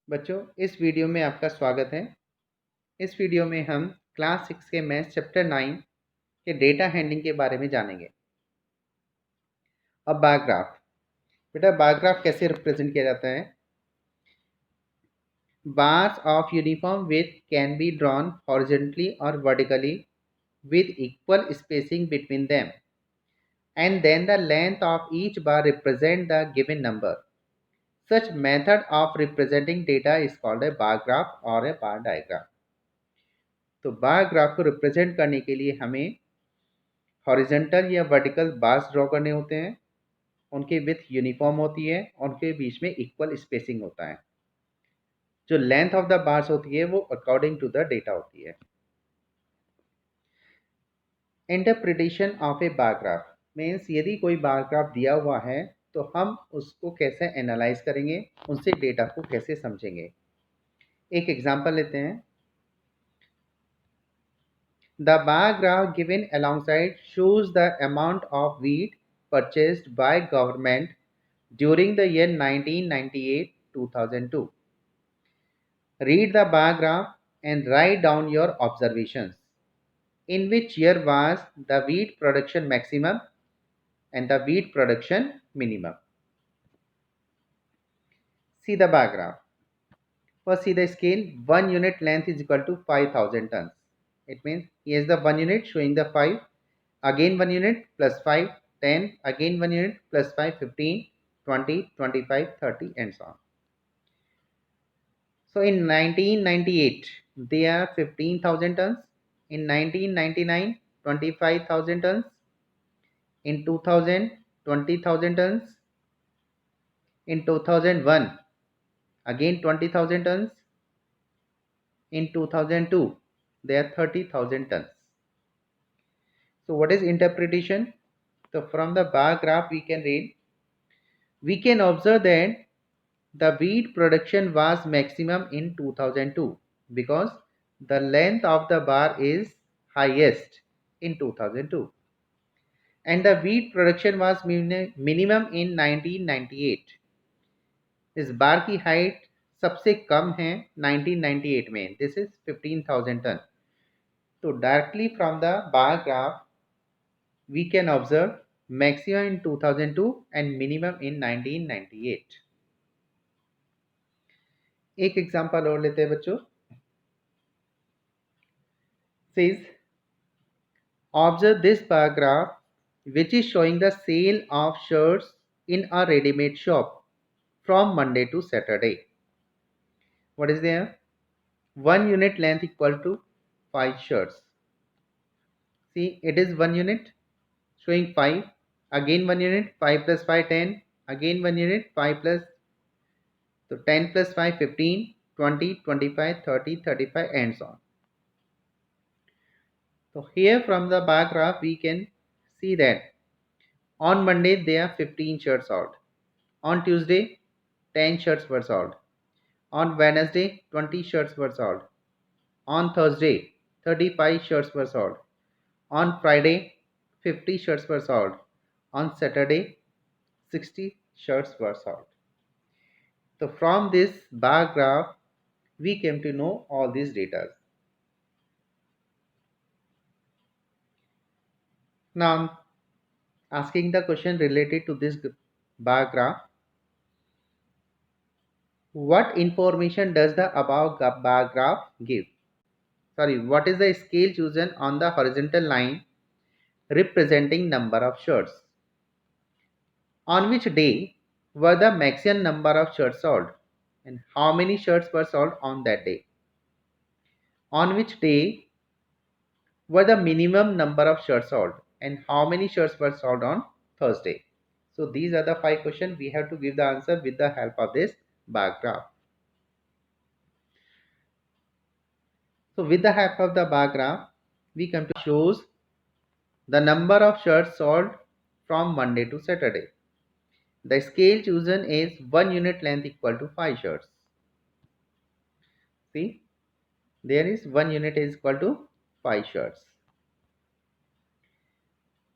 बच्चों, इस वीडियो में आपका स्वागत है। इस वीडियो में हम क्लास 6 के मैथ्स चैप्टर 9 के डेटा हैंडलिंग के बारे में जानेंगे। अब बार ग्राफ, बेटा बार ग्राफ कैसे रिप्रेजेंट किया जाता है? Bars of uniform width can be drawn horizontally और vertically with equal spacing between them, and then the length of each bar represent the given number. Such method of representing data is called a bar graph or a bar diagram. तो bar graph को represent करने के लिए हमें horizontal या vertical bars draw करने होते हैं। उनकी विथ यूनिफॉर्म होती है, उनके बीच में इक्वल स्पेसिंग होता है। जो लेंथ ऑफ द बार्स होती है वो अकॉर्डिंग टू द डेटा होती है। Interpretation of A bar graph means यदि कोई बार ग्राफ दिया हुआ है तो हम उसको कैसे एनालाइज करेंगे, उनसे डेटा को कैसे समझेंगे। एक एग्जांपल लेते हैं। The bar graph given alongside shows the amount of wheat purchased by government during the year 1998-2002. Read the bar graph and write down your observations. In which year was the wheat production maximum and the wheat production minimum? See the bar graph. First, see the scale. 1 unit length is equal to 5,000 tons. It means here's the 1 unit showing the 5. Again 1 unit plus 5, 10. Again 1 unit plus 5, 15, 20, 25, 30 and so on. So in 1998, they are 15,000 tons. In 1999, 25,000 tons. In 2000, 20,000 tons. In 2001, again 20,000 tons. In 2002, they are 30,000 tons. So what is interpretation? So from the bar graph we can read, we can observe that the wheat production was maximum in 2002 because the length of the bar is highest in 2002, and the wheat production was minimum in 1998. इस बार की height सबसे कम है 1998 में, this is 15,000 ton. तो directly from the bar graph we can observe maximum in 2002 and minimum in 1998। एक example और लेते हैं बच्चों। Says, observe this bar graph which is showing the sale of shirts in a ready-made shop from Monday to Saturday. What is there? 1 unit length equal to 5 shirts. See, it is 1 unit showing 5. Again 1 unit, 5 plus 5, 10. Again 1 unit, 5 plus, so 10 plus 5, 15, 20, 25, 30, 35 and so on. So here from the bar graph we can see that on Monday there are 15 shirts sold. On Tuesday 10 shirts were sold. On Wednesday 20 shirts were sold. On Thursday 35 shirts were sold. On Friday 50 shirts were sold. On Saturday 60 shirts were sold. So from this bar graph we came to know all these data. Now I'm asking the question related to this bar graph. What information does the above bar graph give? Sorry, what is the scale chosen on the horizontal line representing number of shirts? On which day were the maximum number of shirts sold? And how many shirts were sold on that day? On which day were the minimum number of shirts sold? And how many shirts were sold on Thursday? So these are the 5 questions. We have to give the answer with the help of this bar graph. So with the help of the bar graph, we come to shows the number of shirts sold from Monday to Saturday. The scale chosen is 1 unit length equal to 5 shirts. See, there is 1 unit is equal to 5 shirts.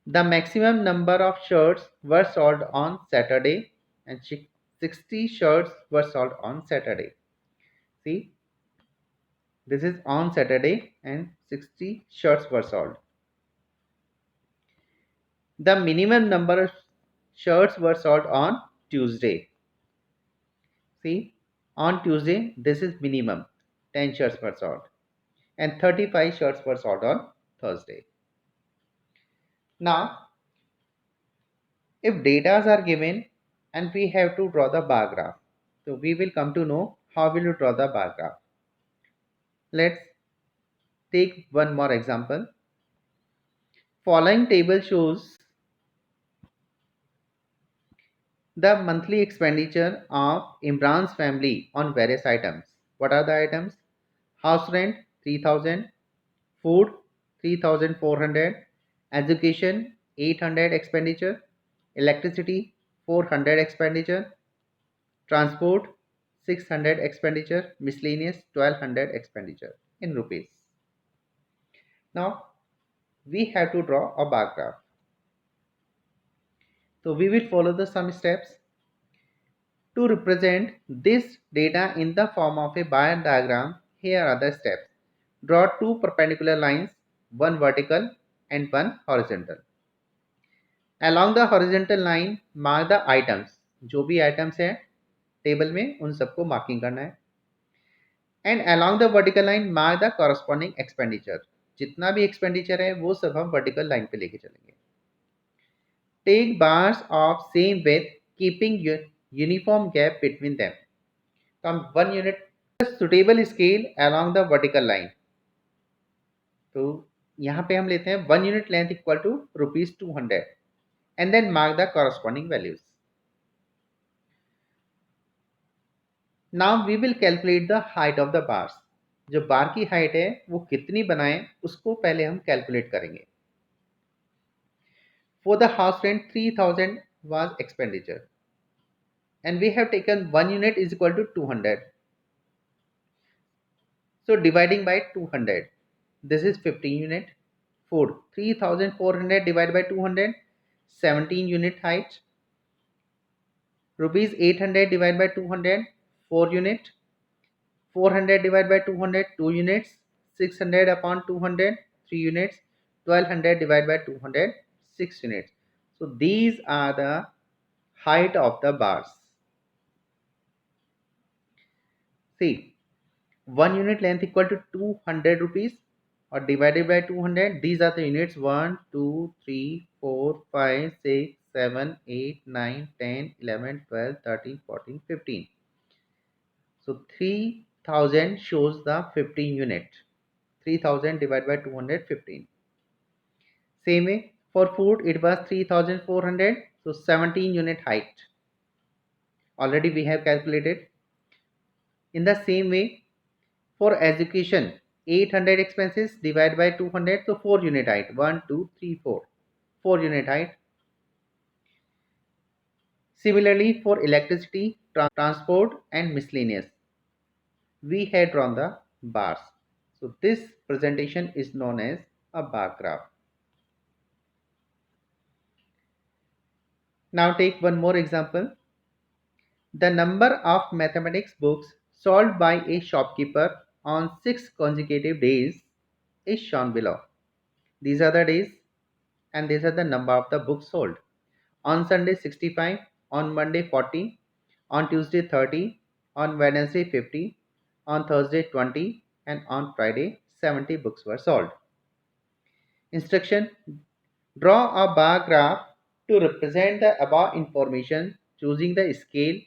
The maximum number of shirts were sold on Saturday and 60 shirts were sold on Saturday. See, this is on Saturday and 60 shirts were sold. The minimum number of shirts were sold on Tuesday. See, on Tuesday, this is minimum 10 shirts were sold, and 35 shirts were sold on Thursday. Now, if data are given and we have to draw the bar graph, so we will come to know how will you draw the bar graph. Let's take one more example. Following table shows the monthly expenditure of Imran's family on various items. What are the items? House rent 3000, food 3400, education 800 expenditure, electricity 400 expenditure, transport 600 expenditure, miscellaneous 1200 expenditure in rupees. Now we have to draw a bar graph. So we will follow the some steps. To represent this data in the form of a bar diagram, here are the steps. Draw two perpendicular lines, one vertical and one horizontal. Along the horizontal line, mark the items. जो भी items है table में उन सबको marking करना है. And along the vertical line, mark the corresponding expenditure. जितना भी expenditure है वो सब हम vertical line पे लेके चलेंगे. Take bars of same width, keeping uniform gap between them. तो हम 1 unit suitable scale along the vertical line. तो यहाँ पे हम लेते हैं 1 unit length equal to ₹200 and then mark the corresponding values. Now we will calculate the height of the bars. जो बार की हाइट है वो कितनी बनाए उसको पहले हम कैलकुलेट करेंगे. For the house rent 3000 was expenditure and we have taken 1 unit is equal to 200. So dividing by 200, this is 15 unit. Food 3400 divided by 200, 17 unit height. Rupees 800 divided by 200, 4 unit. 400 divided by 200, 2 units. 600 upon 200, 3 units. 1200 divided by 200, 6 units. So these are the height of the bars. See, 1 unit length equal to 200 rupees or divided by 200. These are the units 1, 2, 3, 4, 5, 6, 7, 8, 9, 10, 11, 12, 13, 14, 15. So 3000 shows the 15 unit. 3000 divided by 215. Same way for food it was 3400. So 17 unit height. Already we have calculated. In the same way for education 800 expenses divided by 200, so 4 unit height 1 2 3 4, 4 unit height. Similarly for electricity, transport and miscellaneous we had drawn the bars. So this presentation is known as a bar graph. Now take one more example. The number of mathematics books sold by a shopkeeper on 6 consecutive days is shown below. These are the days and these are the number of the books sold. On Sunday 65, on Monday 40, on Tuesday 30, on Wednesday 50, on Thursday 20, and on Friday 70 books were sold. Instruction: draw a bar graph to represent the above information choosing the scale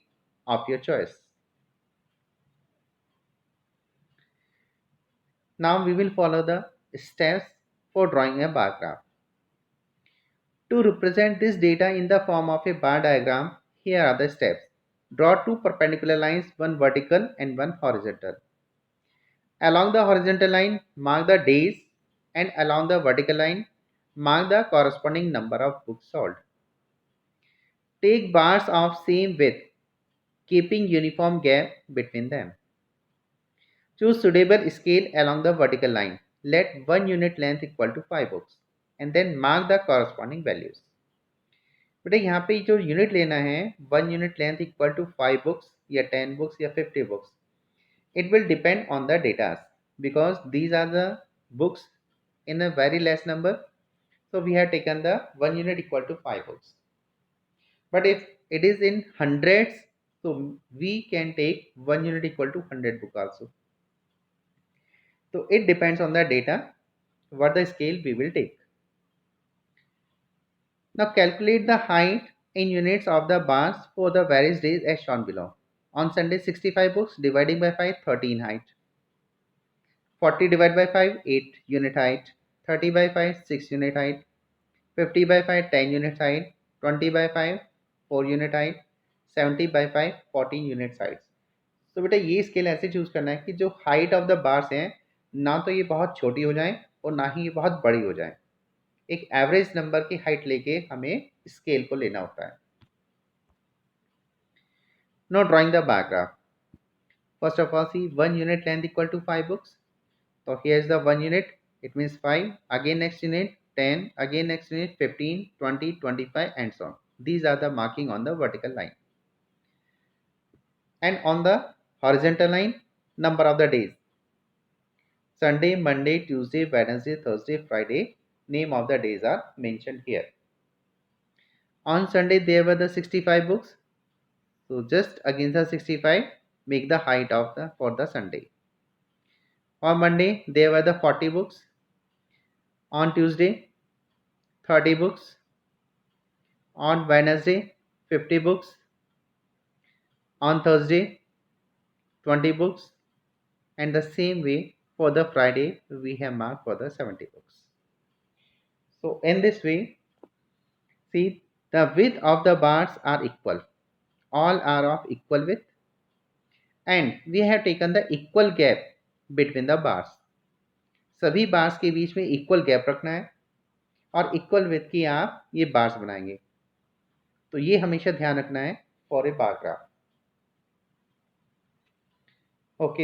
of your choice. Now we will follow the steps for drawing a bar graph. To represent this data in the form of a bar diagram, here are the steps. Draw two perpendicular lines, one vertical and one horizontal. Along the horizontal line, mark the days, and along the vertical line, mark the corresponding number of books sold. Take bars of same width, keeping uniform gap between them. Choose suitable scale along the vertical line. Let 1 unit length equal to 5 books and then mark the corresponding values. बेटा यहाँ पे जो unit लेना है 1 unit length equal to 5 books या 10 books या 50 books. It will depend on the data because these are the books in a very less number. So we have taken the 1 unit equal to 5 books. But if it is in hundreds, so we can take 1 unit equal to 100 book also. So it depends on the data what the scale we will take. Now calculate the height in units of the bars for the various days as shown below. On Sunday 65 books, dividing by 5 13 height. 40 divided by 5 8 unit height. 30 by 5 6 unit height. 50 by 5 10 unit height. 20 by 5 4 unit height. 70 by 5 14 unit height. तो बेटा ये scale ऐसे choose करना है कि जो height of the bars हैं ना तो ये बहुत छोटी हो जाए और ना ही ये बहुत बड़ी हो जाए, एक एवरेज नंबर की हाइट लेके हमें स्केल को लेना होता है. Now drawing the bar graph. First of all, see 1 unit length equal to 5 books. So here is the 1 unit, it means 5. Again next unit 10, again next unit 15, 20, 25 and so on. These are the marking on the vertical line. And on the horizontal line, number of the days. Sunday, Monday, Tuesday, Wednesday, Thursday, Friday. Name of the days are mentioned here. On Sunday there were the 65 books. So just against the 65 make the height of the for the Sunday. On Monday there were the 40 books. On Tuesday 30 books. On Wednesday 50 books. On Thursday 20 books. And the same way for the Friday we have marked for the 70 books. So in this way, see the width of the bars are equal. All are of equal width. And we have taken the equal gap between the bars. सभी bars के बीच में equal gap रखना है और equal width की आप ये bars बनाएंगे. तो ये हमेशा ध्यान रखना है for a bar graph. Okay.